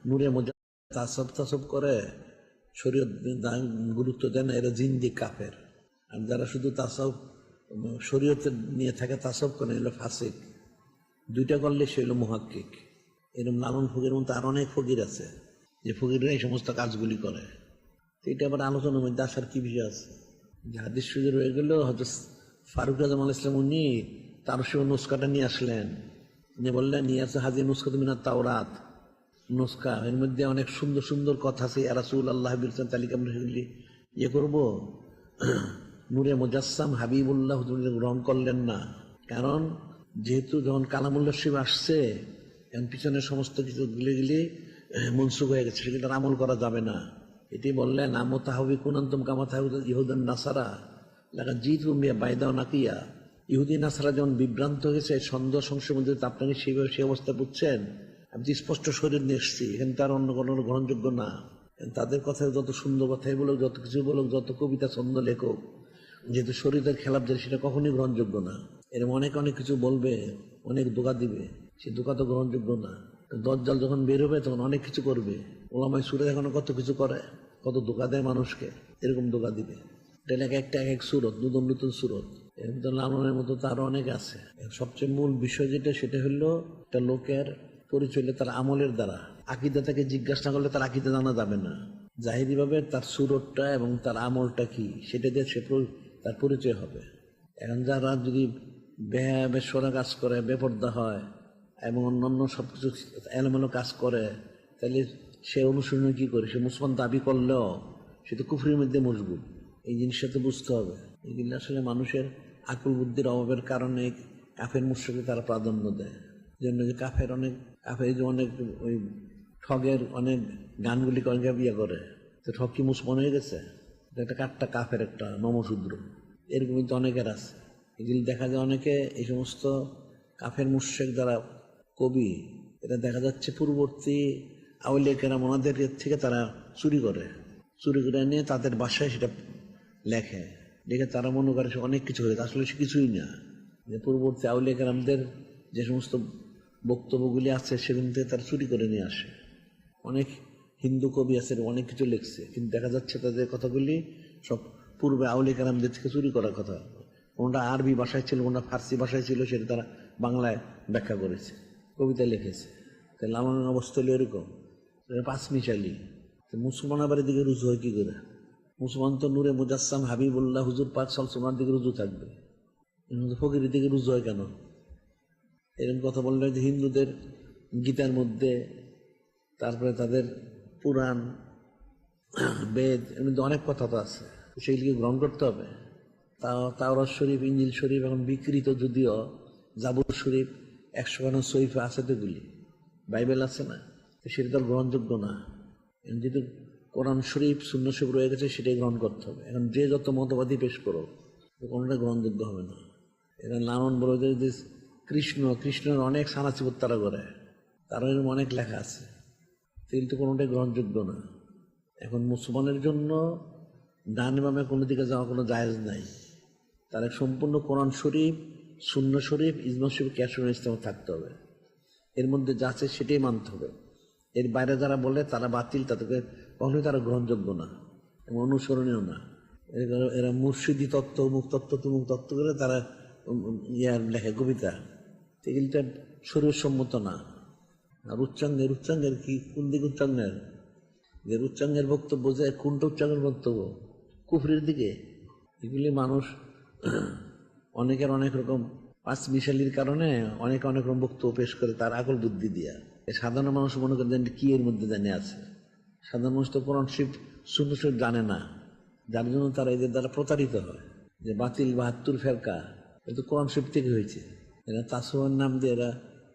নূরে মজা তাসব করে শরীয়ত গুরুত্ব দেন না, এরা জিন্দি কাফের। আর যারা শুধু তাসব শরীয়তে নিয়ে থাকে তাসব করে এলো ফাসিক। দুইটা করলে সে হলো মুহাক্কিক। এরকম লালন ফকির মতো আর অনেক ফকির আছে যে ফকিররা এই সমস্ত কাজগুলি করে। তো এটা আবার আলোচনার মধ্যে আসার কি বিষয় আছে? যে হাদিস সুযোগ রয়ে গেল, হয়তো ফারুক আজম আল ইসলাম উনি তার সে নুস্কাটা নিয়ে আসলেন, নিয়ে বললেন নিয়ে আসে হাজির নুস্কাত মিনাত তাওরাত নুস্কা, এর মধ্যে অনেক সুন্দর সুন্দর কথা আছে, রাসূল আল্লাহ বিরসান তালিকা আমরা সেগুলি ইয়ে করবো। নূরে মুজাসসাম হাবিবুল্লাহ গ্রহণ করলেন না, কারণ যেহেতু যখন কালামুল্লাহ শিব আসছে এখন পিছনে সমস্ত কিছু গিলে মনসুখ হয়ে গেছে, সেগুলো আমল করা যাবে না। এটি বললেন আমতাহাবি কুনান্তম কামাতা ইহুদান নাসারা লাগা জিত রুমিয়া বাইদাও নাকিয়া। ইহুদি নাসারা যেমন বিভ্রান্ত হয়েছে সন্দেহ সংশয়ের মধ্যে, আপনাকে সেইভাবে সেই অবস্থা বুঝছেন। আমি তো স্পষ্ট শরীর নিয়ে এসছি, এখানে তার অন্য কোনো গ্রহণযোগ্য না। তাদের কথায় যত সুন্দর কথাই বলুক, যত কিছু বলুক, যত কবিতা ছন্দ লেখক, যেহেতু শরীরের খেলাপ যায় সেটা কখনই গ্রহণযোগ্য না। এরকম অনেক অনেক কিছু বলবে, অনেক ধোঁকা দিবে, সে ধোঁকা তো গ্রহণযোগ্য না। দজ্জাল যখন বের হবে তখন অনেক কিছু করবে। ওলামায়ে সুরে এখনো কত কিছু করে, কত ধোঁকা দেয় মানুষকে, এরকম ধোঁকা দিবে। এটা একটা এক এক সুরত, নতুন নতুন সুরত। এর মধ্যে লালনের মতো তো আরো অনেক আছে। সবচেয়ে মূল বিষয় যেটা, সেটা হলো একটা লোকের পরিচয় তার আমলের দ্বারা। আকীদা তাকে জিজ্ঞাসা না করলে তার আকীদা জানা যাবে না। জাহিরি ভাবে তার সুরতটা এবং তার আমলটা কি সেটা দিয়ে সে তার পরিচয় হবে। এখন যারা যদি বেসরা কাজ করে, বেপর্দা হয় এবং অন্যান্য সবকিছু এলোমেলো কাজ করে, তাহলে সে অনুসরণ কি করে? সে মুসলমান দাবি করলেও সে তো কুফরির মধ্যে মজবুত। এই জিনিসটা তো বুঝতে হবে। এগুলো আসলে মানুষের আকল বুদ্ধির অভাবের কারণে কাফের মুশরিককে তারা প্রাধান্য দেয়। জন্য যে কাফের যে অনেক ওই ঠগের অনেক গানগুলি ইয়ে করে, তো ঠগ কি মুসলমান হয়ে গেছে? একটা কাঠটা কাফের একটা নমশূদ্র, এরকম কিন্তু অনেকের আছে। এগুলি দেখা যায় অনেকে এই সমস্ত কাফের মুশরিক যারা কবি, এটা দেখা যাচ্ছে পূর্ববর্তী আউলিয়া কেরাম ওনাদের থেকে তারা চুরি করে নিয়ে তাদের বাসায় সেটা লেখে, লিখে তারা মনে করে সে অনেক কিছু হয়েছে, আসলে সে কিছুই না। যে পূর্ববর্তী আউলিয়া কেরামদের যে সমস্ত বক্তব্যগুলি আছে সেখান থেকে তারা চুরি করে নিয়ে আসে। অনেক হিন্দু কবি আছে অনেক কিছু লিখছে, কিন্তু দেখা যাচ্ছে তাদের কথাগুলি সব পূর্বে আউলিয়া কেরামদের থেকে চুরি করার কথা। কোনটা আরবি ভাষায় ছিল, কোনটা ফার্সি ভাষায় ছিল, সেটা তারা বাংলায় ব্যাখ্যা করেছে, কবিতা লিখেছে। তাহলে আমার অবস্থা হলো এরকম, পাঁচমিশালি। মুসলমান আবার এদিকে রুজু হয় কি করে? মুসলমান তো নূরে মুজাসসাম হাবিবুল্লাহ হুজুর পাক সালসুমার দিকে রুজু থাকবে, ফকিরের দিকে রুজু হয় কেন? এরকম কথা বললে যে হিন্দুদের গীতার মধ্যে, তারপরে তাদের পুরাণ, বেদ, এর মধ্যে অনেক কথা তো আছে, সেইগুলিকে গ্রহণ করতে হবে। তাওরাত শরীফ, ইঞ্জিল শরীফ এখন বিকৃত, যদিও জাবুর শরীফ 100 শরীফে আছে, তো এগুলি বাইবেল আছে না, সেটা তো গ্রহণযোগ্য না। যেহেতু কোরআন শরীফ সুন্নাহ শরীফ রয়ে গেছে, সেটাই গ্রহণ করতে হবে। এখন যে যত মতবাদী পেশ করো, কোনোটা গ্রহণযোগ্য হবে না। এখানে লালন বড় যে কৃষ্ণের অনেক সানাচিপত তারা করে, তার এরকম অনেক লেখা আছে, কিন্তু কোনোটাই গ্রহণযোগ্য না। এখন মুসলমানের জন্য ডান বামে কোনো দিকে যাওয়া কোনো জায়েজ নাই। তার সম্পূর্ণ কোরআন শরীফ, সুন্নাহ শরীফ, ইজমা শরীফ, ক্যাশন ইসলামে থাকতে হবে। এর মধ্যে যা আছে সেটাই মানতে হবে। এর বাইরে যারা বলে তারা বাতিল, তাদেরকে কখনোই তারা গ্রহণযোগ্য না এবং অনুসরণীয় না। এরা মুর্শিদি তত্ত্ব, মুখ তত্ত্ব, তুমুক তত্ত্ব করে তারা লেখে কবিতা, এগুলিটা শরীর সম্মত না। আর উচ্চাঙ্গের কি কোন দিকে উচ্চাঙ্গের? যে উচ্চাঙ্গের বক্তব্য, যে কোনটা উচ্চাঙ্গের বক্তব্য? কুফরির দিকে। এগুলি মানুষ অনেকের অনেক রকম পাঁচমিশালির কারণে অনেক অনেক রকম বক্তব্য পেশ করে তার আকল বুদ্ধি দিয়া। সাধারণ মানুষ মনে করেন কি এর মধ্যে জানে আছে। সাধারণ মানুষ তো কোরআন শরীফ, সুন্নাহ শরীফ জানে না, যার জন্য তারা এদের দ্বারা প্রতারিত হয়। যে বাতিল 72 ফেরকা, এটা কোরআন শরীফ থেকে হয়েছে। এরা তাসওয়ার নাম দিয়ে এরা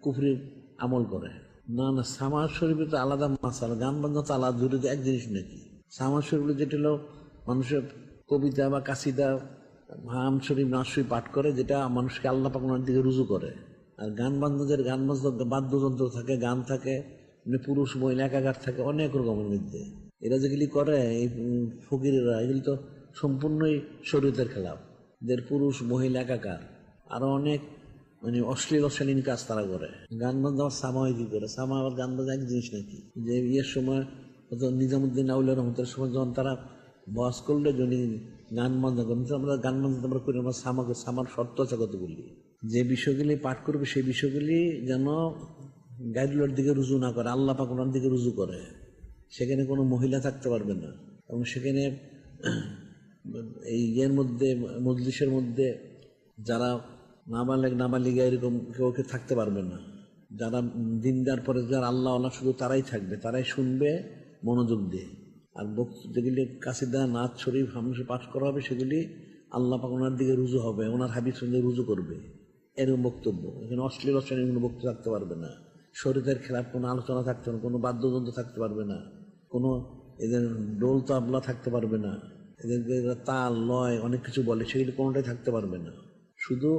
কুফরির আমল করে। না না, সামাজ শরীফে তো আলাদা মাসালা, গান বাজনা তো আলাদা, দুটো এক জিনিস নাকি? সামাজ শরীফ যেটা হলো মানুষের কবিতা বা কাসিদা, হাম শরীফ, নাচ শরীফ পাঠ করে, যেটা মানুষকে আল্লাহ পাক ওনার দিকে রুজু করে। আর গান বাজনাদের গান বাজনা বাদ্যযন্ত্র থাকে, গান থাকে, পুরুষ মহিলা একাকার থাকে, অনেক রকমের মধ্যে। এরা যেগুলি করে এই ফকিরেরা, এগুলি তো সম্পূর্ণই শরীয়তের খেলাফ। এদের পুরুষ মহিলা একাকার, আরো অনেক মানে অশ্লীল অশ্লীল কাজ তারা করে। গান বাজনা আমার সামা হয় কি করে? সামা আবার গান বাজনা এক জিনিস নাকি? যে ইয়ের সময় নিজামুদ্দিন আউলিয়া রহমতের সময় যখন তারা বস করলে যদি গান বাজনা করেন, আমরা গান বাজনা আমরা করি, আমরা সামার শর্ত আছে কতগুলি, যে বিষয়গুলি পাঠ করবে সেই বিষয়গুলি যেন গাইডুলার দিকে রুজু না করে, আল্লাহ পাক ওনার দিকে রুজু করে। সেখানে কোনো মহিলা থাকতে পারবে না, এবং সেখানে এই ইয়ের মধ্যে মজলিসের মধ্যে যারা নাবালিগা এরকম কেউ থাকতে পারবে না। যারা দিনদার পরে যারা আল্লাহ শুধু তারাই থাকবে, তারাই শুনবে মনোযোগ দিয়ে। আর যেগুলি কাসিদা, নাচ, শরীফ, হামসে পাঠ করা হবে সেগুলি আল্লাহ পাক ওনার দিকে রুজু হবে, ওনার হাবিব সঙ্গে রুজু করবে, এরকম বক্তব্য। এখানে অশ্লীল অশ্লীল কোনো বক্তব্য থাকতে পারবে না, শরীরের খেলাফ কোনো আলোচনা থাকতে পারবে, কোনো বাদ্যযন্ত্র থাকতে পারবে না, কোনো এদের ডোল তাবলা থাকতে পারবে না, এদের তাল লয় অনেক কিছু বলে সেগুলি কোনোটাই থাকতে পারবে না। শুধু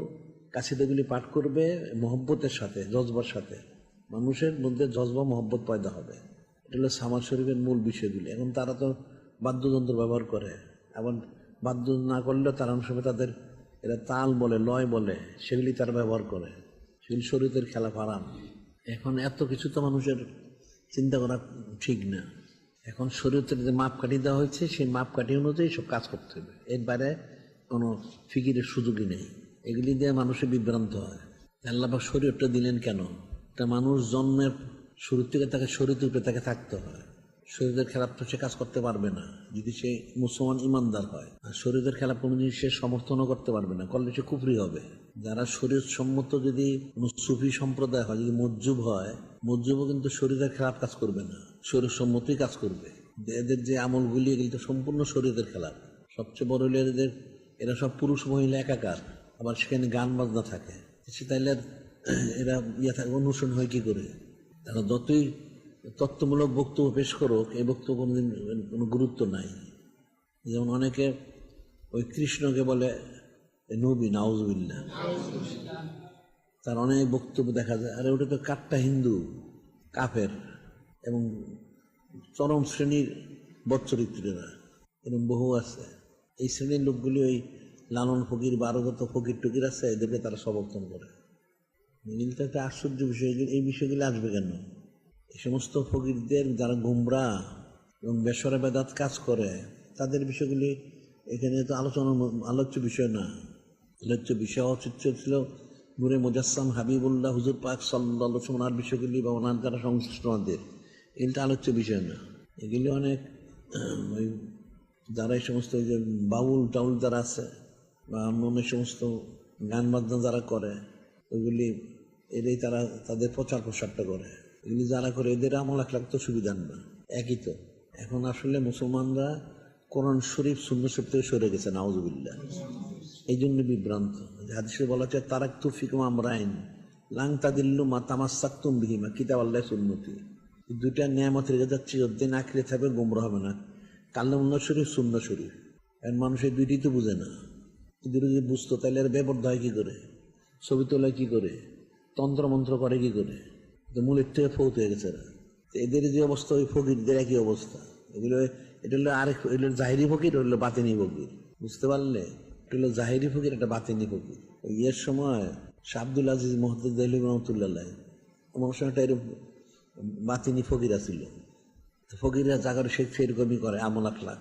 কাসিদাগুলি পাঠ করবে মহব্বতের সাথে, জজবার সাথে, মানুষের মধ্যে জজবা মহব্বত পয়দা হবে। এটা হলো সামাজ শরীফের মূল বিষয়গুলি। এখন তারা তো বাদ্যযন্ত্র ব্যবহার করে, এবং বাদ্য না করলেও তারা অনেক সময় তাদের এরা তাল বলে, লয় বলে, সেগুলি তারা ব্যবহার করে, সেগুলি শরীরের খেলা হারাম। এখন এত কিছু তো মানুষের চিন্তা করা ঠিক না। এখন শরীয়তের যে মাপকাঠি দেওয়া হয়েছে সেই মাপকাঠি অনুযায়ী সব কাজ করতে হবে, এর বাইরে কোনো ফিকিরের সুযোগই নেই। এগুলি দিয়ে মানুষের বিভ্রান্ত হয়। আল্লাহ পাক শরীয়তটা দিলেন কেন? তা মানুষ জন্মের শুরু থেকে তাকে শরীয়তের উপরে তাকে থাকতে হয়। শরীরের খেলাপ তো সে কাজ করতে পারবে না যদি সে মুসলমান ইমানদার হয়। আর শরীরের খেলাপ কোনো জিনিস সে সমর্থনও করতে পারবে না, করলে সে কুফরি হবে। যারা শরীয়ত সম্মত যদি সুফি সম্প্রদায় হয়, যদি মজ্জুব হয়, মজ্জুবও কিন্তু শরীরের খেলাপ কাজ করবে না, শরীর সম্মতই কাজ করবে। এদের যে আমলগুলি এগুলি তো সম্পূর্ণ শরীরের খেলাপ। সবচেয়ে বড় হলে এরা সব পুরুষ মহিলা একাকার, আবার সেখানে গান বাজনা থাকে, সে তাইলে এরা থাকে অনুসরণ হয় কি করে? তারা যতই তত্ত্বমূলক বক্তব্য পেশ করুক, এই বক্তব্য কোনোদিন কোনো গুরুত্ব নাই। যেমন অনেকে ওই কৃষ্ণকে বলে নবী, নাউজুবিল্লাহ, তার অনেক বক্তব্য দেখা যায়। আরে ওটা তো কাট্টা হিন্দু, কাফের এবং চরম শ্রেণীর বচ্চরিত্রেরা, এরকম বহু আছে। এই শ্রেণীর লোকগুলি ওই লালন ফকির বা আরো যত ফকির টুকির আছে এদেরকে তারা সমর্থন করে। এগুলি তো একটা আশ্চর্য বিষয়। এই বিষয়গুলি আসবে কেন? এই সমস্ত ফকিরদের যারা গুমরা এবং বেসরা বেদাত কাজ করে, তাদের বিষয়গুলি এখানে তো আলোচ্য বিষয় না। আলোচ্য বিষয় অচিত্র ছিল নূরে মুজাসসাম হাবিবুল্লাহ হুজুর পাক সাল্লাল্লাহু আলাইহি ওয়াসাল্লাম, ওনার বিষয়গুলি বা ওনার যারা সংশ্লিষ্ট আমাদের, এগুলিটা আলোচ্য বিষয় না। এগুলি অনেক ওই যারা এই সমস্ত ওই যে বাউল টাউল যারা আছে বা অনেক সমস্ত গান বাজনা যারা করে, ওইগুলি এরাই তারা তাদের প্রচার প্রসারটা করে। এগুলি যারা করে এদের আমল আখলাক তো সুবিধা না, একই তো। এখন আসলে মুসলমানরা কোরআন শরীফ সুন্নাহ শরীফ থেকে সরে গেছে, নাউজুবিল্লাহ। এই জন্য বিভ্রান্ত। হাদিসে বলা হচ্ছে তারাকতু ফিকুম আমরাইন লাং তাদিল্লু মা তামাসসাকতুম বিহিমা কিতাবাল্লাহি সুন্নতি। দুইটা নিয়ামত রেখে যাচ্ছে, যতদিন আঁকড়ে থাকবে গোমরা হবে না, কালামুল্লাহ শরীফ, সুন্নাহ শরীফ। এখন মানুষ এই দুইটি তো বুঝে না। দুটো যদি বুঝতো তাহলে আর বেপরদা হয় কি করে, ছবি তোলা কি করে, তন্ত্রমন্ত্র করে কি করে? মূলের থেকে ফৌত হয়ে গেছে। এদের যে অবস্থা ওই ফকিরদের একই অবস্থা। এগুলো এটা হলো আরেক, এগুলো জাহিরি ফকির, হলো বাতিনি ফকির। বুঝতে পারলে? এটা হলো জাহিরি ফকির, এটা বাতিনি ফকির। ইয়ের সময় শাহ আব্দুল আজিজ মুহাদ্দিস দেহলভী রহমাতুল্লাহ আমার সময় একটা এরকম বাতিনি ফকির আছিল। ফকিররা জাগার সে সেরকমই করে আমল আখলাক।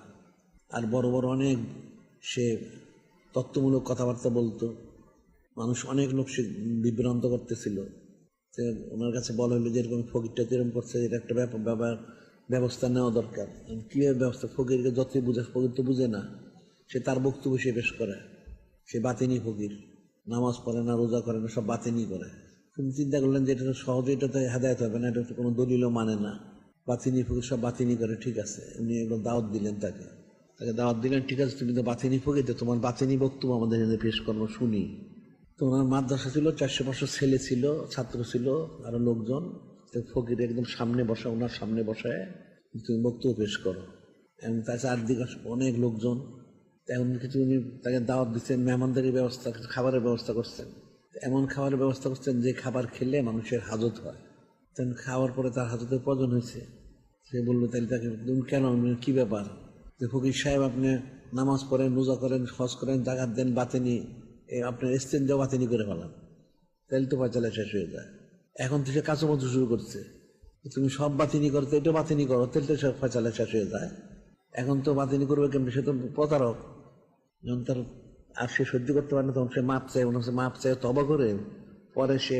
আর বড় বড় অনেক সে তত্ত্বমূলক কথাবার্তা বলতো, মানুষ অনেক লোক সে বিভ্রান্ত করতেছিল। ওনার কাছে বলা হলো যে এরকম ফকিরটা এরকম করছে, এটা একটা ব্যবস্থা নেওয়া দরকার। কীভাবে ব্যবস্থা? ফকিরকে যতই বুঝে, ফকির তো বুঝে না, সে তার বক্তব্য সে পেশ করে। সে বাতিনি ফকির, নামাজ পড়ে না, রোজা করে না, সব বাতিনি করে। তুমি চিন্তা করলেন যে এটা সহজে এটাতে হেদায়েত হবে না, এটা তো কোনো দলিলও মানে না। বাতিনি ফকির সব বাতিনি করে, ঠিক আছে। উনি এগুলো দাওয়াত দিলেন, তাকে দাওয়াত দিলেন, ঠিক আছে তুমি তো বাতিনি ফকির, তো তোমার বাতিনি বক্তব্য আমাদের এখানে পেশ করবো, শুনি। তো ওনার মাদ্রাসা ছিল, 400-500 ছেলে ছিল, ছাত্র ছিল, আরো লোকজন। ফকির একদম সামনে বসা, ওনার সামনে বসায় তুমি বক্তব্য পেশ করো। এবং তার চারদিকে অনেক লোকজন। এমন কিছু উনি তাকে দাওয়াত দিচ্ছেন, মেহমানদারির ব্যবস্থা, খাবারের ব্যবস্থা করছেন। এমন খাবারের ব্যবস্থা করছেন যে খাবার খেলে মানুষের হাজত হয়। তেমন খাওয়ার পরে তার হাজতের প্রয়োজন হয়েছে। সে বললো তাহলে তাকে তুমি কেন, কি ব্যাপার? যে ফকির সাহেব আপনি নামাজ পড়েন, রোজা করেন, হজ করেন, জাকাত দেন, বাতেনি, আপনার ইস্তেঞ্জাও বাতিনি করে ফেলান। তাহলে তো ফয়সালা শেষ হয়ে যায়। এখন তো সে কাঁচামতো শুরু করছে, তুমি সব বাতিনি করো, এটা বাতিনি করো, তাহলে তো সব ফয়সালা শেষ হয়ে যায়। এখন তো বাতিনি করবে কেমনি, সে তো প্রতারক। যখন তার আর সে সহ্য করতে পারে না, তখন সে মাপ চায়, মনে হচ্ছে মাপ চায়, তবা করে পরে সে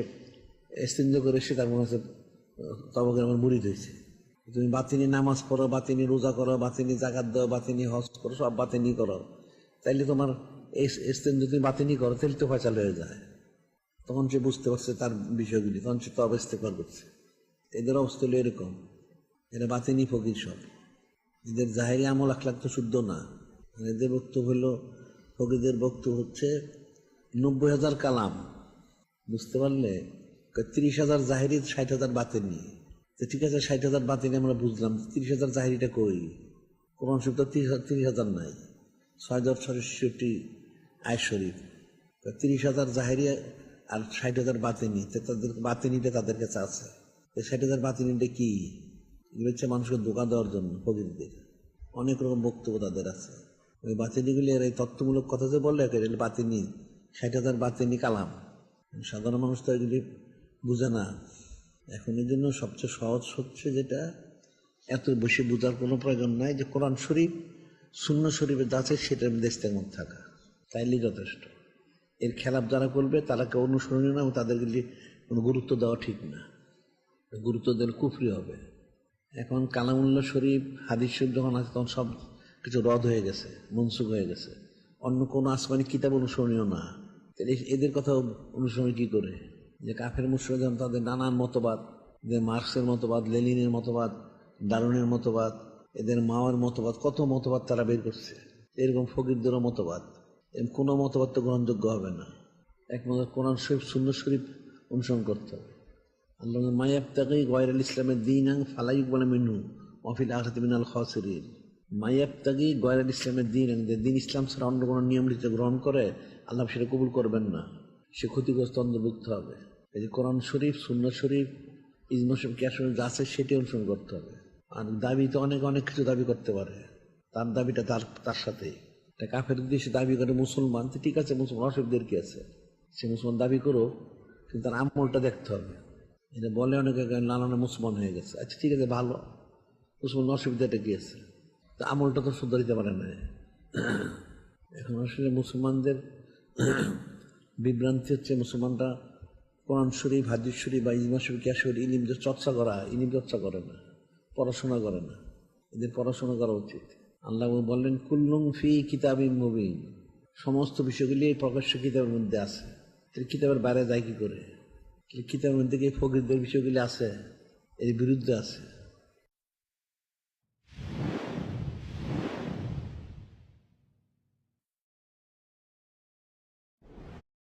ইস্তিনজা করে সে তার মনে হচ্ছে তবা করে আমার মুরিদ হয়েছে। তুমি বাতিনি নামাজ পড়ো, বাতিনি রোজা করো, বাতিনি জাকাত দাও, বাতিনি হজ করো, সব বাতিনি করো, তাইলে তোমার এই ইস্তিনজা তুমি বাতিনি করো, তাহলে তো ফয়সালা হয়ে যায়। তখন সে বুঝতে পারছে তার বিষয়গুলি, তখন সে তবা ইস্তেগফার করছে। এদের অবস্থা হলো এরকম, এরা বাতিনি ফকির সব। এদের জাহেরি আমল আখলাক তো শুদ্ধ না। এদের বক্তব্য হলো, ফকিরদের বক্তব্য হচ্ছে 90,000 কালাম, বুঝতে পারলে 30,000 জাহেরি, 60,000 বাতিনি। তো ঠিক আছে, 60,000 বাতিনি আমরা বুঝলাম, 30,000 জাহেরিটা কই? কোরআন শরীফ তো 30,000 নাই, 6,666 আয়াত শরীফ। 30,000 জাহেরি আর 60,000 বাতিনি, তাদের বাতিনিটা তাদের কাছে আছে। 60,000 বাতিনিটা কি? এগুলো হচ্ছে মানুষকে ধোঁকা দেওয়ার জন্য ফকিরদের। অনেক রকম বক্তব্য তাদের আছে। ওই বাতিনিগুলি এর এই তত্ত্বমূলক কথা যে বললে, বাতিনি 60,000 বাতিনি কালাম, সাধারণ মানুষ তো এগুলি বুঝে না। এখন এই জন্য সবচেয়ে সহজ হচ্ছে যেটা, এত বেশি বোঝার কোনো প্রয়োজন নাই, যে কোরআন শরীফ সুন্নাহ শরীফে যা আছে সেটার মধ্যে ইস্তেকামত থাকা, তাইলেই যথেষ্ট। এর খেলাপ যারা করবে তারাকে অনুসরণীয় না, এবং তাদেরকে কোনো গুরুত্ব দেওয়া ঠিক না। গুরুত্ব দিলে কুফরি হবে। এখন কালামুল্লাহ শরীফ, হাদিস শরীফ যখন আছে, তখন সব কিছু রদ হয়ে গেছে, মনসুখ হয়ে গেছে। অন্য কোনো আসমানি কিতাব অনুসরণীয় না। এদের কথা অনুসরণ কি করে? যে কাফের মুশরিক যখন তাদের নানান মতবাদ, যে মার্কসের মতবাদ, লেনিনের মতবাদ, ডারউইনের মতবাদ, এদের মাওয়ার মতবাদ, কত মতবাদ তারা বের করছে। এরকম ফকিরদেরও মতবাদ, এরকম কোনো মতবাদ তো গ্রহণযোগ্য হবে না। একমাত্র কোরআন শরীফ, সুন্নাহ শরীফ অনুসরণ করতে হবে। আল্লাহ মাইয়াবতাগি গায়রাল ইসলামের দীনান ফালা ইউকবালু মিনহু ওয়া ফিল আখিরাতি মিনাল খাসিরিন। মাইয়াবতাগি গায়রাল ইসলামের দীনান, যে দিন ইসলাম ছাড়া অন্য কোনো নিয়ম নীতি গ্রহণ করে, আল্লাহ সেটা কবুল করবেন না, সে ক্ষতিগ্রস্ত অন্তর্ভুক্ত হবে। এই যে কোরআন শরীফ, সুন্নাহ শরীফ, ইজমা শরীফ, কিয়াস শরীফ যা আছে সেটি অনুসরণ করতে হবে। আর দাবি তো অনেক অনেক কিছু দাবি করতে পারে, তার দাবিটা তার সাথেই। কাফের যদি সে দাবি করে মুসলমান, তো ঠিক আছে, মুসলমান অসুবিধার কি আছে? সে মুসলমান দাবি করো, কিন্তু তার আমলটা দেখতে হবে। এটা বলে অনেকে নানা মুসলমান হয়ে গেছে, আচ্ছা ঠিক আছে, ভালো, মুসলমান অসুবিধাটা কি আছে? তো আমলটা তো শুধরাইতে পারে না। এখন আসলে মুসলমানদের বিভ্রান্তি হচ্ছে, মুসলমানরা কোরআন শরীফ, হাদিস শরীফ বা ইজমা শরীফ, কিয়াস শরীফ, ইলিম যে চর্চা করা, ইলিম চর্চা করে না, পড়াশোনা করে না। এদের পড়াশোনা করা উচিত। আল্লাহ বললেন কুল্লুম ফি কিতাবিম মুবিন, সমস্ত বিষয়গুলি এই প্রকাশ্য কিতাবের মধ্যে আছে। কিতাবের বাইরে যায় কি করে? কিতাবের মধ্যে কি ফকিরদের বিষয়গুলি আছে, এর বিরুদ্ধে আছে।